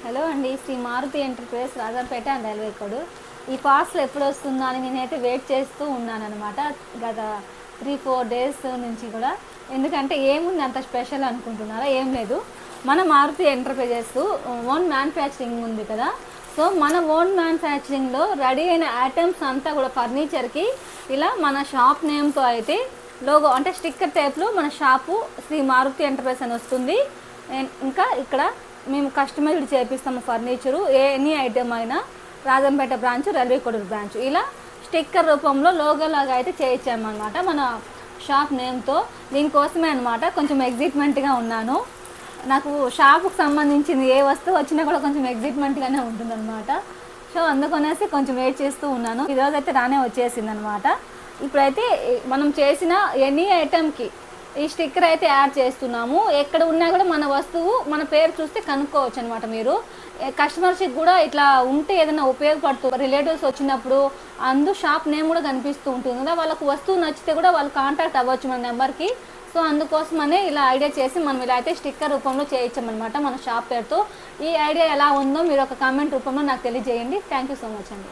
Hello అండి, Shri Maruti enterprise Rajampet and railway code. ఈ parcel ఎప్పుడు వస్తుందా అని నేనైతే వెయిట్ చేస్తూ ఉన్నాను అనమాట గత 3-4 డేస్ నుంచి కూడా. ఎందుకంటే ఏముంది అంత స్పెషల్ అనుకుంటున్నారా? ఏం లేదు, మన మారుతి ఎంటర్ప్రైజెస్ ఓన్ మ్యానుఫ్యాక్చరింగ్ ఉంది కదా. సో మన ఓన్ మ్యానుఫ్యాక్చరింగ్లో రెడీ అయిన ఐటమ్స్ అంతా కూడా ఫర్నిచర్కి ఇలా మన షాప్ నేమ్తో అయితే లోగో అంటే స్టిక్కర్ టైప్లో మన షాపు శ్రీ మారుతి ఎంటర్ప్రైజ్ అని వస్తుంది. ఇంకా ఇక్కడ మేము కస్టమైజ్డ్ చేపిస్తాము ఫర్నిచరు, ఎనీ ఐటమ్ అయినా Rajampet branch, railway Koduru branch, ఇలా స్టిక్కర్ రూపంలో లోగో లాగా అయితే చేయించామన్నమాట మన షాప్ నేమ్తో. దీనికోసమే అనమాట కొంచెం ఎగ్జైట్మెంట్గా ఉన్నాను. నాకు షాపుకు సంబంధించింది ఏ వస్తువు వచ్చినా కూడా కొంచెం ఎగ్జైట్మెంట్గానే ఉంటుందన్నమాట. సో అందుకనేసి కొంచెం వెయిట్ చేస్తూ ఉన్నాను. ఈరోజు అయితే రానే వచ్చేసింది అనమాట. ఇప్పుడైతే మనం చేసిన ఎనీ ఐటమ్కి ఈ స్టిక్కర్ అయితే యాడ్ చేస్తున్నాము. ఎక్కడ ఉన్నా కూడా మన వస్తువు మన పేరు చూస్తే కనుక్కోవచ్చు అనమాట. మీరు కస్టమర్స్కి కూడా ఇట్లా ఉంటే ఏదైనా ఉపయోగపడుతుంది, రిలేటివ్స్ వచ్చినప్పుడు షాప్ నేమ్ కూడా కనిపిస్తూ ఉంటుంది కదా, వాళ్ళకు వస్తువు నచ్చితే కూడా వాళ్ళు కాంటాక్ట్ అవ్వచ్చు మన నెంబర్కి. సో అందుకోసమనే ఇలా ఐడియా చేసి మనం ఇలా అయితే స్టిక్కర్ రూపంలో చేయించామన్నమాట మన షాప్ పేరుతో. ఈ ఐడియా ఎలా ఉందో మీరు ఒక కామెంట్ రూపంలో నాకు తెలియజేయండి. థ్యాంక్ యూ సో మచ్ అండి.